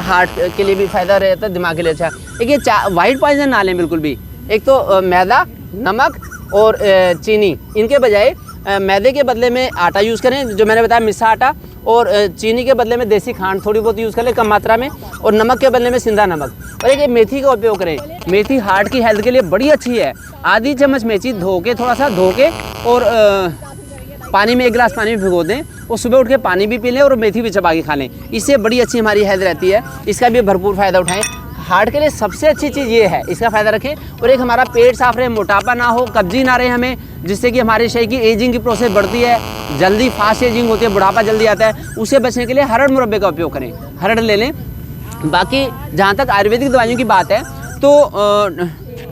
हार्ट के लिए भी फ़ायदा रहता है, दिमाग के लिए अच्छा। एक ये वाइट पॉइजन ना लें बिल्कुल भी। एक तो मैदा, नमक और चीनी, इनके बजाय मैदे के बदले में आटा यूज़ करें, जो मैंने बताया मिस्सा आटा, और चीनी के बदले में देसी खांड थोड़ी बहुत यूज़ करें कम मात्रा में, और नमक के बदले में सिंधा नमक। और एक मेथी का उपयोग करें। मेथी हार्ट की हेल्थ के लिए बड़ी अच्छी है। आधी चम्मच मेथी थोड़ा सा धो के और पानी में 1 गिलास पानी में भिगो दें, और सुबह उठ के पानी भी पी लें और मेथी भी चबा के खा लें। इससे बड़ी अच्छी हमारी हेल्थ रहती है, इसका भी भरपूर फ़ायदा उठाएं। हार्ट के लिए सबसे अच्छी चीज़ ये है, इसका फ़ायदा रखें। और एक हमारा पेट साफ रहे, मोटापा ना हो, कब्जी ना रहे हमें, जिससे कि हमारे शरीर की एजिंग की प्रोसेस बढ़ती है, जल्दी फास्ट एजिंग होती है, बुढ़ापा जल्दी आता है। उससे बचने के लिए हरड़ मुरब्बे का उपयोग करें, हरड़ ले लें। बाकी जहाँ तक आयुर्वेदिक दवाइयों की बात है, तो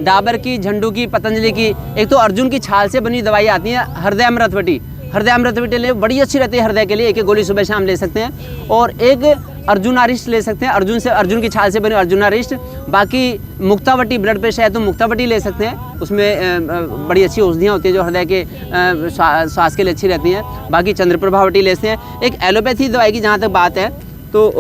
डाबर की, झंडू की, पतंजलि की, एक तो अर्जुन की छाल से बनी दवाई आती है, हृदय अमृतवटी ले, बड़ी अच्छी रहती है हृदय के लिए। एक गोली सुबह शाम ले सकते हैं। और एक अर्जुनारिष्ट ले सकते हैं, अर्जुन की छाल से बने अर्जुनारिष्ट। बाकी मुक्तावटी, ब्लड प्रेशर है तो मुक्तावटी ले सकते हैं, उसमें बड़ी अच्छी औषधियाँ होती हैं जो हृदय के स्वास्थ्य के लिए अच्छी रहती हैं। बाकी चंद्रप्रभावटी ले सकते हैं। एक एलोपैथी दवाई की जहाँ तक बात है तो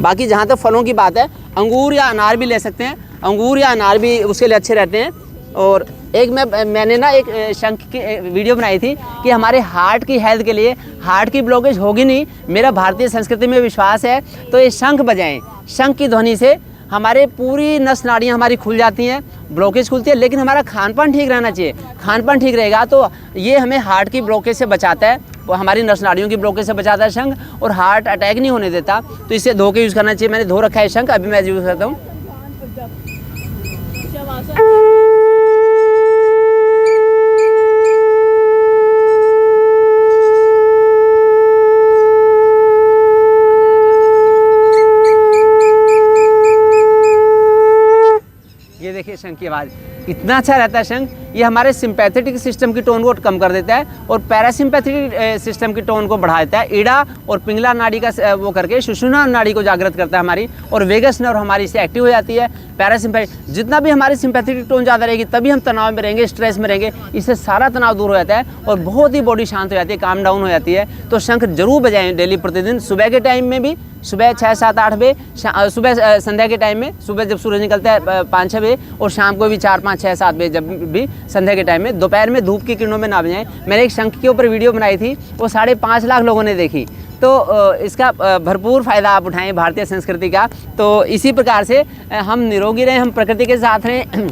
बाकी जहाँ तक फलों की बात है, अंगूर या अनार भी ले सकते हैं, अंगूर या अनार भी उसके लिए अच्छे रहते हैं। और एक मैंने ना एक शंख की वीडियो बनाई थी कि हमारे हार्ट की हेल्थ के लिए, हार्ट की ब्लॉकेज होगी नहीं, मेरा भारतीय संस्कृति में विश्वास है, तो ये शंख बजाएं। शंख की ध्वनि से हमारे पूरी नस नाड़ियाँ हमारी खुल जाती हैं, ब्लॉकेज खुलती है। लेकिन हमारा खान पान ठीक रहना चाहिए, खान पान ठीक रहेगा तो ये हमें हार्ट की ब्लॉकेज से बचाता है, वो हमारी नस नाड़ियों की ब्लॉकेज से बचाता है शंख, और हार्ट अटैक नहीं होने देता। तो इसे धो के यूज़ करना चाहिए। मैंने धो रखा है शंख, अभी मैं यूज़ करता हूँ। देखिए शंख की आवाज़ इतना अच्छा रहता है शंख। ये हमारे सिंपैथेटिक सिस्टम की टोन को कम कर देता है और पैरासिम्पैथेटिक सिस्टम की टोन को बढ़ा देता है। ईड़ा और पिंगला नाड़ी का वो करके सुषुम्ना नाड़ी को जागृत करता है हमारी, और वेगस नर्व हमारी इससे एक्टिव हो जाती है। पैरासिम्पैथिक जितना भी हमारी सिंपैथेटिक टोन ज़्यादा रहेगी तभी हम तनाव में रहेंगे, स्ट्रेस में रहेंगे, इससे सारा तनाव दूर हो जाता है और बहुत ही बॉडी शांत हो जाती है, काम डाउन हो जाती है। तो शंख जरूर बजाएं डेली, प्रतिदिन, सुबह के टाइम में भी, सुबह 6, 7, 8 बजे, सुबह संध्या के टाइम में, सुबह जब सूरज निकलता है 5, 6 बजे, और शाम को भी 4, 5, 6, 7 बजे जब भी संध्या के टाइम में। दोपहर में धूप की किरणों में ना बजाएं। मैंने एक शंख के ऊपर वीडियो बनाई थी, वो 5.5 लाख लोगों ने देखी। तो इसका भरपूर फ़ायदा आप उठाएं भारतीय संस्कृति का। तो इसी प्रकार से हम निरोगी रहें, हम प्रकृति के साथ रहें।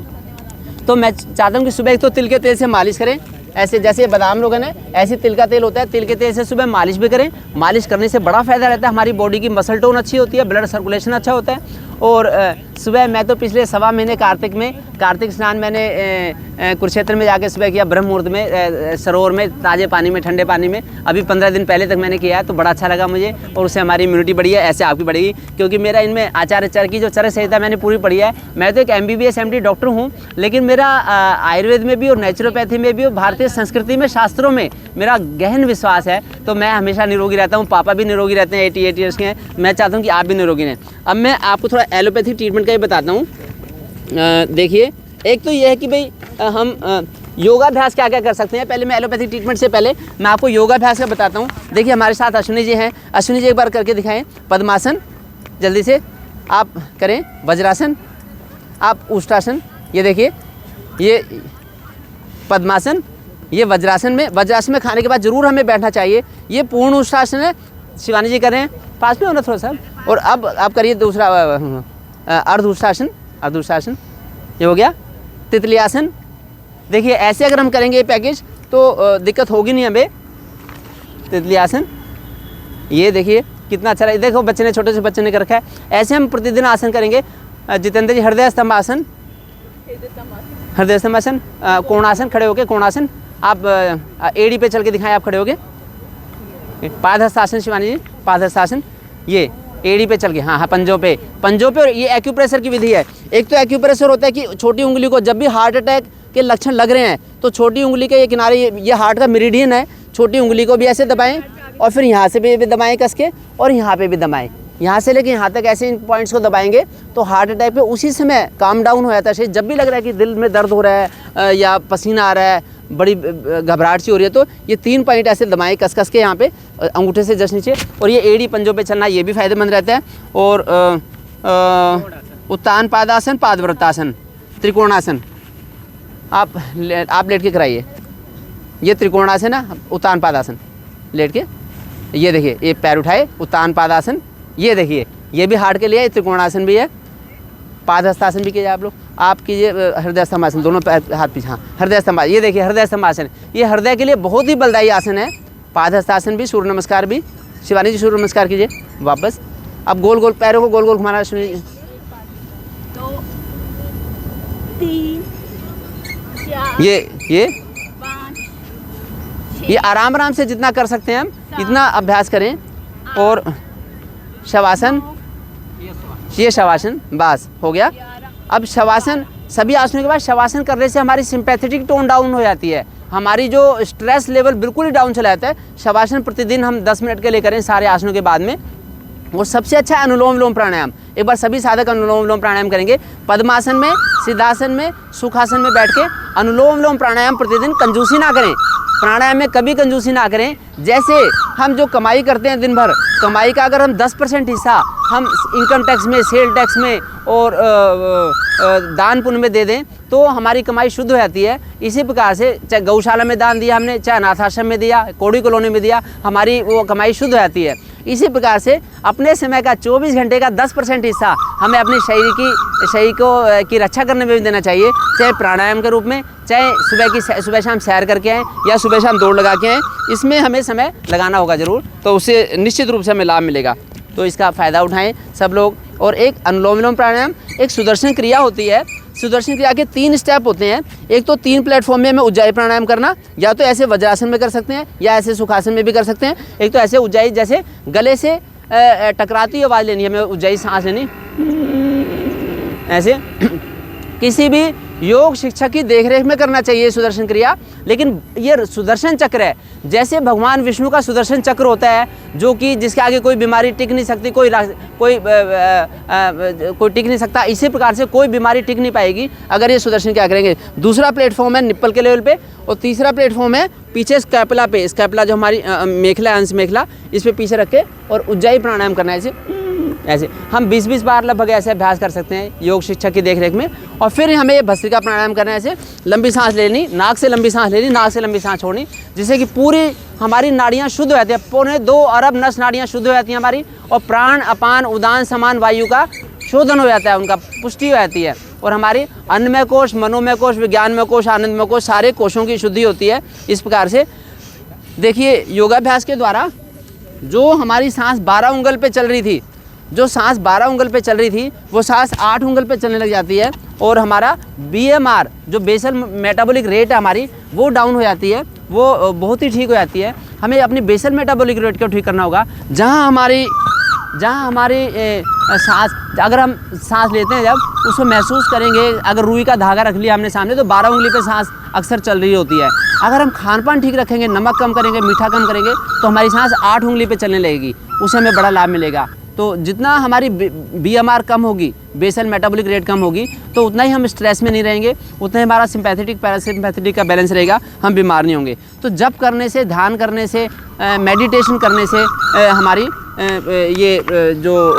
तो मैं चाहता हूँ कि सुबह एक तो तिल के तेल से मालिश करें, ऐसे जैसे बादाम लोग हैं ना, ऐसे तिल का तेल होता है, तिल के तेल से सुबह मालिश भी करें। मालिश करने से बड़ा फ़ायदा रहता है, हमारी बॉडी की मसल टोन अच्छी होती है, ब्लड सर्कुलेशन अच्छा होता है। और सुबह मैं तो पिछले 1.25 महीने कार्तिक स्नान मैंने कुरुक्षेत्र में जाके सुबह किया, ब्रह्म मुहूर्त में, सरोवर में, ताज़े पानी में, ठंडे पानी में। अभी 15 दिन पहले तक मैंने किया है, तो बड़ा अच्छा लगा मुझे, और उससे हमारी इम्यूनिटी बढ़ी है। ऐसे आपकी बढ़ेगी, क्योंकि मेरा इनमें आचार्य चर की जो चरक संहिता मैंने पूरी पढ़ी है। मैं तो एक MBBS MD डॉक्टर हूँ, लेकिन मेरा आयुर्वेद में भी और नेचुरोपैथी में भी और भारतीय संस्कृति में, शास्त्रों में मेरा गहन विश्वास है। तो मैं हमेशा निरोगी रहता हूँ, पापा भी निरोगी रहते हैं, 80 ईयर्स के हैं। मैं चाहता हूँ कि आप भी निरोगी रहें। अब मैं आपको थोड़ा एलोपैथी ट्रीटमेंट का ही बताता हूँ। देखिए, एक तो ये है कि भाई हम योगाभ्यास क्या क्या कर सकते हैं। पहले मैं एलोपैथी ट्रीटमेंट से पहले मैं आपको योगाभ्यास का बताता हूँ। देखिए हमारे साथ अश्विनी जी हैं, अश्विनी जी एक बार करके दिखाएं। पद्मासन जल्दी से आप करें, वज्रासन, आप उष्ट्रासन, ये देखिए, ये पद्मासन, ये वज्रासन में खाने के बाद जरूर हमें बैठना चाहिए। ये पूर्ण उष्ट्रासन है, शिवानी जी करें, पास में होना थोड़ा सा। और अब आप करिए दूसरा अर्ध उष्ट्रासन, ये हो गया। तितली आसन, देखिए ऐसे अगर हम करेंगे ये पैकेज तो दिक्कत होगी नहीं हमें। तितली आसन, ये देखिए कितना अच्छा लगे, देखो बच्चे ने, छोटे से बच्चे ने कर रखा है। ऐसे हम प्रतिदिन आसन करेंगे। जितेंद्र जी, हृदय स्तंभ आसन, कोणासन, खड़े होके कोणासन। आप एड़ी पे चल के दिखाएं, आप खड़े होके। पादहस्तासन, शिवानी जी, पादहस्तासन, ये एड़ी पे चल के, हाँ, पंजों पे। और ये एक्यूप्रेशर की विधि है। एक तो एक्यूप्रेशर होता है कि छोटी उंगली को जब भी हार्ट अटैक के लक्षण लग रहे हैं तो छोटी उंगली के ये किनारे, ये हार्ट का मेरिडियन है, छोटी उंगली को भी ऐसे दबाएं, और फिर यहाँ से भी दबाएं कस के, और यहाँ पे भी दबाएं, यहाँ से लेके यहाँ तक ऐसे इन पॉइंट्स को दबाएंगे तो हार्ट अटैक पे उसी समय काम डाउन हो जाता है। जब भी लग रहा है कि दिल में दर्द हो रहा है या पसीना आ रहा है, बड़ी घबराहट सी हो रही है, तो ये 3 पॉइंट ऐसे दबाएं कस के यहाँ पे, अंगूठे से जस्ट नीचे। और ये एड़ी पंजों पे चलना, ये भी फायदेमंद रहता है। और उत्तान पादासन, पादव्रतासन, त्रिकोणासन, आप लेट के कराइए। ये त्रिकोणासन है, उत्तान पादासन, लेट के, ये देखिए, ये पैर उठाए, उत्तान पादासन, ये देखिए, ये भी हार्ट के लिए है, त्रिकोणासन भी है, पादहस्तासन भी कीजिए आप लोग। आप कीजिए हृदय स्तंभासन, दोनों हाथ पीछे, हाँ, हृदय स्तंभ, ये देखिए हृदय स्तंभासन, ये हृदय के लिए बहुत ही बलदायी आसन है। पादहस्तासन भी, सूर्य नमस्कार भी। शिवानी जी सूर्य नमस्कार कीजिए वापस। अब गोल गोल पैरों को गोल गोल घुमाना। 1, 2, 3, 4, ये 5, 6, ये आराम से जितना कर सकते हैं हम इतना अभ्यास करें। और शवासन, ये शवासन, बस हो गया। अब शवासन, सभी आसनों के बाद शवासन करने से हमारी सिंपैथेटिक टोन डाउन हो जाती है, हमारी जो स्ट्रेस लेवल बिल्कुल ही डाउन चला जाता है। शवासन प्रतिदिन हम 10 मिनट के लिए करें सारे आसनों के बाद में। और सबसे अच्छा है अनुलोम विलोम प्राणायाम। एक बार सभी साधक अनुलोम विलोम प्राणायाम करेंगे। पद्मासन में, सिद्धासन में, सुखासन में बैठ के अनुलोम विलोम प्राणायाम प्रतिदिन। कंजूसी ना करें, प्राणायाम में कभी कंजूसी ना करें। जैसे हम जो कमाई करते हैं दिन भर, कमाई का अगर हम 10% हिस्सा हम इनकम टैक्स में, सेल टैक्स में और दान पुण्य में दे दें तो हमारी कमाई शुद्ध हो जाती है। इसी प्रकार से चाहे गौशाला में दान दिया हमने, चाहे अनाथ आश्रम में दिया, कोड़ी कॉलोनी में दिया, हमारी वो कमाई शुद्ध हो जाती है। इसी प्रकार से अपने समय का 24 घंटे का 10% हिस्सा हमें अपने शरीर की रक्षा करने में भी देना चाहिए, चाहे प्राणायाम के रूप में, चाहे सुबह शाम सैर करके आएँ या सुबह शाम दौड़ लगा के आएँ। इसमें हमें समय लगाना होगा ज़रूर, तो उससे निश्चित रूप से हमें लाभ मिलेगा। तो इसका फ़ायदा उठाएं सब लोग। और एक अनुलोम विलोम प्राणायाम एक सुदर्शन क्रिया होती है। सुदर्शन क्रिया के 3 स्टेप होते हैं। एक तो 3 प्लेटफॉर्म में हमें उज्जाई प्राणायाम करना, या तो ऐसे वज्रासन में कर सकते हैं या ऐसे सुखासन में भी कर सकते हैं। एक तो ऐसे उज्जाई, जैसे गले से टकराती आवाज़ लेनी है, हमें उज्जाई सांस लेनी ऐसे, किसी भी योग शिक्षक की देखरेख में करना चाहिए सुदर्शन क्रिया। लेकिन ये सुदर्शन चक्र है, जैसे भगवान विष्णु का सुदर्शन चक्र होता है, जो कि जिसके आगे कोई बीमारी टिक नहीं सकती, कोई टिक नहीं सकता, इसी प्रकार से कोई बीमारी टिक नहीं पाएगी अगर ये सुदर्शन क्या करेंगे। दूसरा प्लेटफॉर्म है निप्पल के लेवल पे, और तीसरा प्लेटफॉर्म है पीछे स्कैपुला पे। स्कैपुला जो हमारी मेखला, अंश मेखला, इस पे पीछे रख के और उज्जाई प्राणायाम करना है ऐसे हम 20-20 बार लगभग ऐसे अभ्यास कर सकते हैं योग शिक्षक की देखरेख में। और फिर हमें ये भस्त्रिका प्राणायाम करना है, ऐसे लंबी सांस लेनी, नाक से लंबी सांस लेनी, नाक से लंबी सांस छोड़नी, जिससे कि पूरी हमारी नाड़ियाँ शुद्ध हो जाती हैं। 2.25 अरब नस नाड़ियाँ शुद्ध हो जाती हैं हमारी, और प्राण, अपान, उदान, समान वायु का शोधन हो जाता है, उनका पुष्टि हो जाती है, और हमारी अन्नमय कोश, मनोमय कोश, विज्ञानमय कोश, आनंदमय कोश, सारे कोशों की शुद्धि होती है। इस प्रकार से देखिए योगाभ्यास के द्वारा जो हमारी सांस 12 उंगल पे चल रही थी, जो सांस 12 उंगल पे चल रही थी, वो सांस 8 उंगल पे चलने लग जाती है, और हमारा BMR जो बेसल मेटाबॉलिक रेट है हमारी, वो डाउन हो जाती है, वो बहुत ही ठीक हो जाती है। हमें अपनी बेसल मेटाबॉलिक रेट को ठीक करना होगा। जहाँ हमारी सांस, अगर हम सांस लेते हैं जब, उसको महसूस करेंगे, अगर रुई का धागा रख लिया हमने सामने, तो 12 उंगली पे सांस अक्सर चल रही होती है। अगर हम खान पान ठीक रखेंगे, नमक कम करेंगे, मीठा कम करेंगे, तो हमारी सांस 8 उंगली पे चलने लगेगी, उससे हमें बड़ा लाभ मिलेगा। तो जितना हमारी BMR कम होगी, बेसल मेटाबॉलिक रेट कम होगी, तो उतना ही हम स्ट्रेस में नहीं रहेंगे, उतना ही हमारा सिंपैथेटिक पैरासिम्पैथेटिक का बैलेंस रहेगा, हम बीमार नहीं होंगे। तो जप करने से, ध्यान करने से, मेडिटेशन करने से हमारी ये जो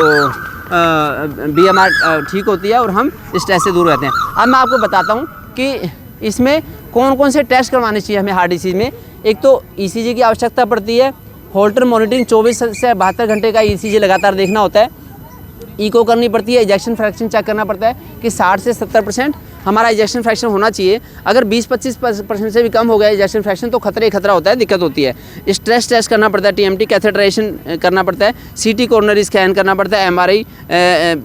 BMR ठीक होती है, और हम स्ट्रेस से दूर रहते हैं। अब मैं आपको बताता हूँ कि इसमें कौन कौन से टेस्ट करवाने चाहिए हमें हार्ट डिसीज़ में। एक तो ECG की आवश्यकता पड़ती है, होल्टर मॉनिटरिंग 24 से 72 घंटे का ECG लगातार देखना होता है। इको करनी पड़ती है, इजेक्शन फ्रैक्शन चेक करना पड़ता है कि 60 से 70% हमारा इजेक्शन फ्रैक्शन होना चाहिए। अगर 20-25% से भी कम हो गया इजेक्शन फ्रैक्शन, तो खतरा होता है, दिक्कत होती है। स्ट्रेस टेस्ट करना पड़ता है, TMT कैथेटराइजेशन करना पड़ता है, CT कोरोनरी स्कैन करना पड़ता है, MRI,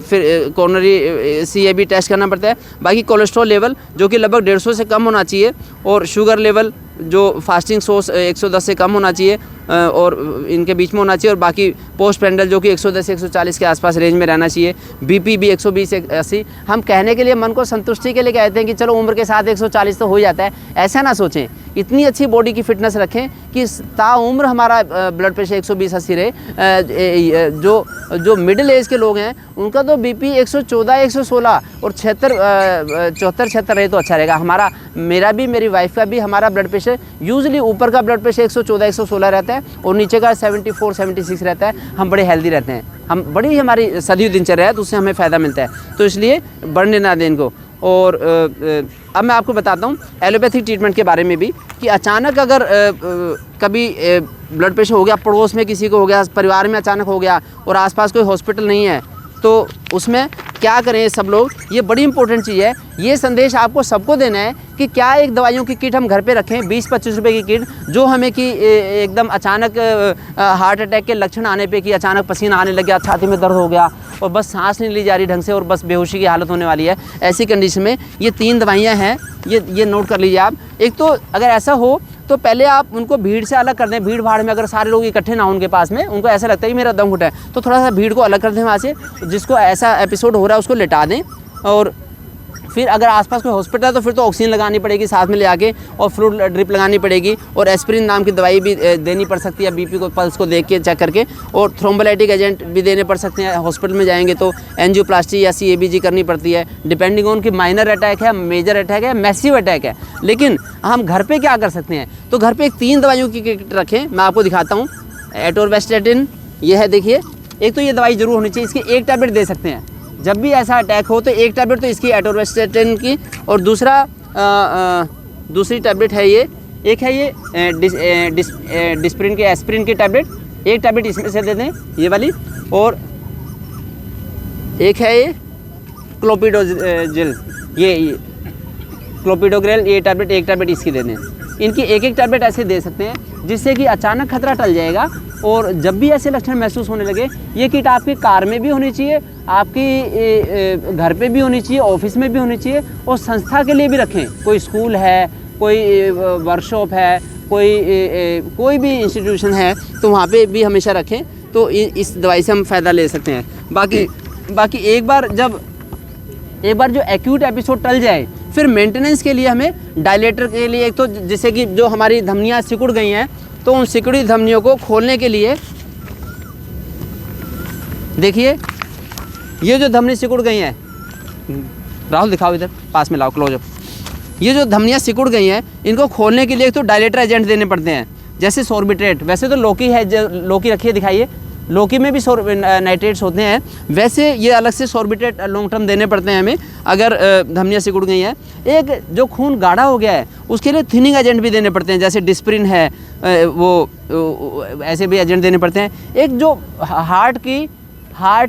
फिर कोरोनरी CAB टेस्ट करना पड़ता है। बाकी कोलेस्ट्रॉल लेवल जो कि लगभग 150 से कम होना चाहिए, और शुगर लेवल जो फास्टिंग सोर्स 110 से कम होना चाहिए, और इनके बीच में होना चाहिए, और बाकी पोस्ट पेंडल जो कि 110-140 के आसपास रेंज में रहना चाहिए। BP भी 120-180। हम कहने के लिए, मन को संतुष्टि के लिए कहते हैं कि चलो उम्र के साथ 140 तो हो जाता है, ऐसा ना सोचें। इतनी अच्छी बॉडी की फिटनेस रखें कि ताउम्र हमारा ब्लड प्रेशर 120-80 रहे। जो मिडिल एज के लोग हैं, उनका तो BP 114-116 और 74-76 रहे तो अच्छा रहेगा। हमारा, मेरा भी, मेरी वाइफ का भी, हमारा ब्लड प्रेशर यूजुअली ऊपर का ब्लड प्रेशर 114-116 रहता है, और नीचे का 74-76 रहता है। हम बड़े हेल्दी रहते हैं, हम बड़ी, हमारी सदी दिनचर्या है, तो उससे हमें फ़ायदा मिलता है। तो इसलिए बढ़ने ना दें इनको। और अब मैं आपको बताता हूँ एलोपैथिक ट्रीटमेंट के बारे में भी, कि अचानक अगर कभी ब्लड प्रेशर हो गया, पड़ोस में किसी को हो गया, परिवार में अचानक हो गया, और आसपास कोई हॉस्पिटल नहीं है, तो उसमें क्या करें सब लोग, ये बड़ी इंपॉर्टेंट चीज़ है। ये संदेश आपको सबको देना है कि क्या एक दवाइयों की किट हम घर पे रखें, 20-25 रुपए की किट, जो हमें कि एकदम अचानक हार्ट अटैक के लक्षण आने पे, कि अचानक पसीना आने लग गया, छाती में दर्द हो गया, और बस सांस नहीं ली जा रही ढंग से, और बस बेहोशी की हालत होने वाली है, ऐसी कंडीशन में ये 3 दवाइयाँ हैं, ये नोट कर लीजिए आप। एक तो अगर ऐसा हो तो पहले आप उनको भीड़ से अलग कर दें। भीड़ भाड़ में अगर सारे लोग इकट्ठे ना हो उनके पास में, उनको ऐसा लगता है कि मेरा दम घुटा है, तो थोड़ा सा भीड़ को अलग कर दें वहाँ से। जिसको ऐसा एपिसोड हो रहा है उसको लिटा दें, और फिर अगर आसपास कोई हॉस्पिटल है तो फिर तो ऑक्सीजन लगानी पड़ेगी साथ में ले आके, और फ्लूइड ड्रिप लगानी पड़ेगी, और एस्पिरिन नाम की दवाई भी देनी पड़ सकती है, BP को, पल्स को देख के चेक करके, और थ्रोम्बोलाइटिक एजेंट भी देने पड़ सकते हैं। हॉस्पिटल में जाएंगे तो एंजियोप्लास्टी या CABG करनी पड़ती है, डिपेंडिंग ऑन कि माइनर अटैक है, मेजर अटैक है, मैसिव अटैक है। लेकिन हम घर पर क्या कर सकते हैं, तो घर पर 3 दवाइयों की किट रखें। मैं आपको दिखाता हूँ। एटोरवेस्टेटिन ये है, देखिए। एक तो ये दवाई ज़रूर होनी चाहिए, इसकी 1 टैबलेट दे सकते हैं जब भी ऐसा अटैक हो, तो 1 टैबलेट तो इसकी एटोरवेस्टेटिन की, और दूसरी टैबलेट है ये, एक है ये डिस्प्रिन की, एस्पिरिन की टैबलेट, 1 टैबलेट इसमें से दे दें, ये वाली, और एक है ये क्लोपिडोग्रेल, ये क्लोपिडोग्रेल, ये टैबलेट, 1 टैबलेट इसकी दे दें। इनकी 1-1 टैबलेट ऐसे दे सकते हैं, जिससे कि अचानक खतरा टल जाएगा। और जब भी ऐसे लक्षण महसूस होने लगे, ये किट आपकी कार में भी होनी चाहिए, आपकी घर पे भी होनी चाहिए, ऑफिस में भी होनी चाहिए, और संस्था के लिए भी रखें। कोई स्कूल है, कोई वर्कशॉप है, कोई भी इंस्टीट्यूशन है, तो वहाँ पे भी हमेशा रखें। तो इस दवाई से हम फ़ायदा ले सकते हैं। बाकी एक बार जब एक बार जो एक्यूट एपिसोड टल जाए, फिर मेंटेनेंस के लिए हमें डायलेटर के लिए, एक तो जैसे कि जो हमारी धमनियाँ सिकुड़ गई हैं, तो उन सिकुड़ी धमनियों को खोलने के लिए, देखिए ये जो धमनी सिकुड़ गई हैं, राहुल दिखाओ इधर, पास में लाओ, क्लोजअप। ये जो धमनियाँ सिकुड़ गई हैं, इनको खोलने के लिए एक तो डायलेटर एजेंट देने पड़ते हैं, जैसे सोर्बिट्रेट। वैसे तो लोकी है, जो लोकी रखिए, दिखाइए, लोकी में भी नाइट्रेट्स होते हैं, वैसे ये अलग से सोर्बिट्रेट लॉन्ग टर्म देने पड़ते हैं हमें अगर धमनियाँ सिकुड़ गई हैं। एक जो खून गाढ़ा हो गया है, उसके लिए थिनिंग एजेंट भी देने पड़ते हैं, जैसे डिस्प्रिन है, वो ऐसे भी एजेंट देने पड़ते हैं। एक जो हार्ट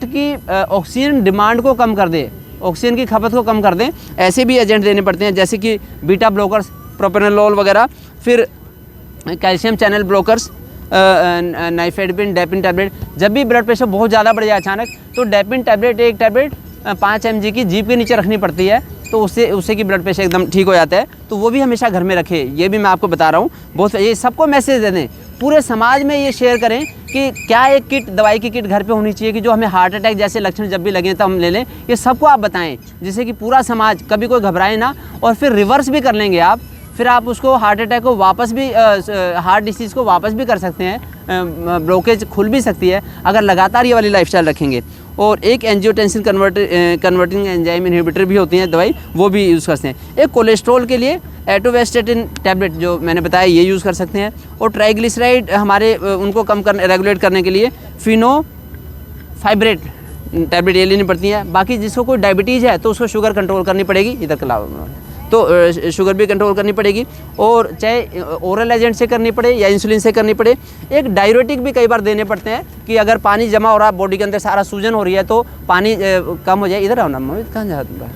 की ऑक्सीजन डिमांड को कम कर दे, ऑक्सीजन की खपत को कम कर दें, ऐसे भी एजेंट देने पड़ते हैं, जैसे कि बीटा ब्लॉकर्स, प्रोपेनोलोल वगैरह, फिर कैल्शियम चैनल ब्लॉकर्स, नाइफेडपिन, डेपिन टैबलेट। जब भी ब्लड प्रेशर बहुत ज़्यादा बढ़ जाए अचानक, तो डेपिन टैबलेट, एक टैबलेट 5 mg की जीभ के नीचे रखनी पड़ती है, तो उससे कि ब्लड प्रेशर एकदम ठीक हो जाता है। तो वो भी हमेशा घर में रखें, ये भी मैं आपको बता रहा हूँ। बहुत ये सबको मैसेज दे दें, पूरे समाज में ये शेयर करें कि क्या एक किट, दवाई की किट घर पे होनी चाहिए कि जो हमें हार्ट अटैक जैसे लक्षण जब भी लगें तो हम ले लें। ये सबको आप बताएं, जिससे कि पूरा समाज, कभी कोई घबराए ना। और फिर रिवर्स भी कर लेंगे आप, फिर आप उसको हार्ट अटैक को वापस भी, हार्ट डिसीज़ को वापस भी कर सकते हैं, ब्लॉकेज खुल भी सकती है अगर लगातार ये वाली लाइफस्टाइल रखेंगे। और एक एंजियोटेंसिन कन्वर्टिंग एंजाइम इनहिबिटर भी होती हैं दवाई, वो भी यूज़ करते हैं। एक कोलेस्ट्रॉल के लिए एटोवेस्टेटिन टैबलेट जो मैंने बताया, ये यूज़ कर सकते हैं। और ट्राइग्लिसराइड हमारे उनको कम करने, रेगुलेट करने के लिए फिनोफाइब्रेट टैबलेट ये लेनी पड़ती है। बाकी जिसको कोई डायबिटीज़ है तो उसको शुगर कंट्रोल करनी पड़ेगी, इधर का तो शुगर भी कंट्रोल करनी पड़ेगी, और चाहे ओरल एजेंट से करनी पड़े या इंसुलिन से करनी पड़े। एक डायरेटिक भी कई बार देने पड़ते हैं कि अगर पानी जमा हो रहा है बॉडी के अंदर, सारा सूजन हो रही है, तो पानी कम हो जाए। इधर आओ ना, मोहित कहाँ जा रहा है,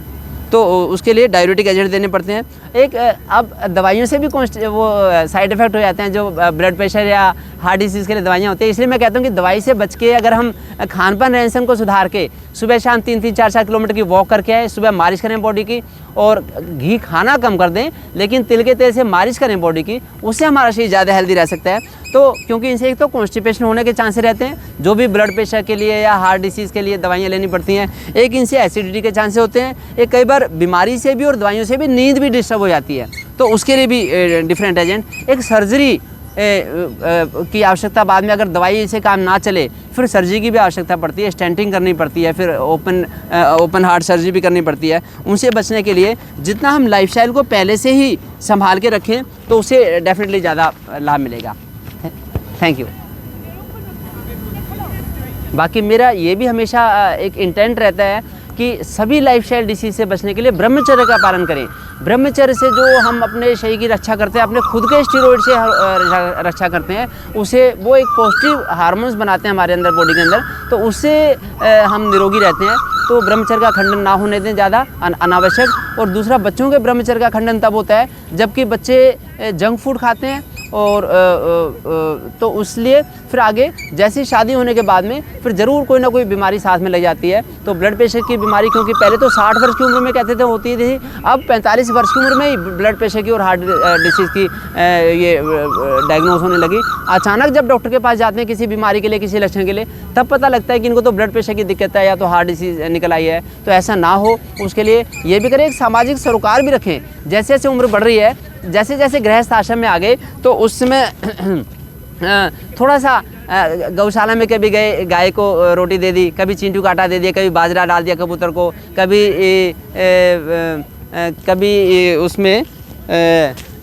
तो उसके लिए डायरेटिक एजेंट देने पड़ते हैं। एक अब दवाइयों से भी वो साइड इफ़ेक्ट हो जाते हैं, जो ब्लड प्रेशर या हार्ट डिसीज़ के लिए दवाइयाँ होती हैं। इसलिए मैं कहता हूँ कि दवाई से बच के अगर हम खान पान रहन सहन को सुधार के सुबह शाम 3-3, 4-4 किलोमीटर की वॉक करके आए, सुबह मालिश करें बॉडी की, और घी खाना कम कर दें, लेकिन तिल के तेल से मालिश करें बॉडी की, उससे हमारा शरीर ज़्यादा हेल्दी रह सकता है। तो क्योंकि इनसे एक तो कॉन्स्टिपेशन होने के चांसेस रहते हैं, जो भी ब्लड प्रेशर के लिए या हार्ट डिसीज़ के लिए दवाइयाँ लेनी पड़ती हैं। एक इनसे एसिडिटी के चांसेस होते हैं। एक कई बार बीमारी से भी और दवाइयों से भी नींद भी डिस्टर्ब हो जाती है, तो उसके लिए भी डिफरेंट एजेंट। एक सर्जरी की आवश्यकता बाद में, अगर दवाई से काम ना चले, फिर सर्जरी की भी आवश्यकता पड़ती है, स्टेंटिंग करनी पड़ती है, फिर ओपन हार्ट सर्जरी भी करनी पड़ती है। उनसे बचने के लिए जितना हम लाइफस्टाइल को पहले से ही संभाल के रखें, तो उससे डेफिनेटली ज़्यादा लाभ मिलेगा। Thank you. बाकी मेरा ये भी हमेशा एक इंटेंट रहता है कि सभी लाइफस्टाइल डिसीज से बचने के लिए ब्रह्मचर्य का पालन करें। ब्रह्मचर्य से जो हम अपने शरीर की रक्षा करते हैं, अपने खुद के स्टेरॉइड से रक्षा करते हैं, उसे वो एक पॉजिटिव हार्मोन्स बनाते हैं हमारे अंदर, बॉडी के अंदर, तो उससे हम निरोगी रहते हैं। तो ब्रह्मचर्य का खंडन ना होने दें ज़्यादा अनावश्यक। और दूसरा, बच्चों के ब्रह्मचर्य का खंडन तब होता है जबकि बच्चे जंक फूड खाते हैं, और तो इसलिए फिर आगे जैसे शादी होने के बाद में फिर ज़रूर कोई ना कोई बीमारी साथ में लग जाती है। तो ब्लड प्रेशर की बीमारी, क्योंकि पहले तो 60 वर्ष की उम्र में कहते थे होती थी, अब 45 वर्ष की उम्र में ही ब्लड प्रेशर की और हार्ट डिसीज़ की ये डायग्नोज होने लगी। अचानक जब डॉक्टर के पास जाते हैं किसी बीमारी के लिए, किसी लक्षण के लिए, तब पता लगता है कि इनको तो ब्लड प्रेशर की दिक्कत है या तो हार्ट डिसीज़ निकल आई है। तो ऐसा ना हो, उसके लिए ये भी करें, एक सामाजिक सरोकार भी रखें। जैसे जैसे उम्र बढ़ रही है, जैसे जैसे गृहस्थ आश्रम में आ गए, तो उस समय थोड़ा सा गौशाला में कभी गए, गाय को रोटी दे दी, कभी चींटू का आटा दे दिया, कभी बाजरा डाल दिया कबूतर को, कभी उसमें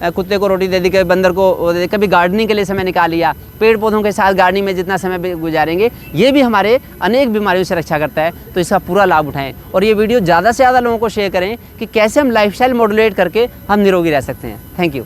कुत्ते को रोटी दे दी, कभी बंदर को दे दी, कभी गार्डनिंग के लिए समय निकाल लिया। पेड़ पौधों के साथ गार्डनिंग में जितना समय गुजारेंगे, ये भी हमारे अनेक बीमारियों से रक्षा करता है। तो इसका पूरा लाभ उठाएं, और ये वीडियो ज़्यादा से ज़्यादा लोगों को शेयर करें कि कैसे हम लाइफस्टाइल मॉड्यूलेट करके हम निरोगी रह सकते हैं। Thank you.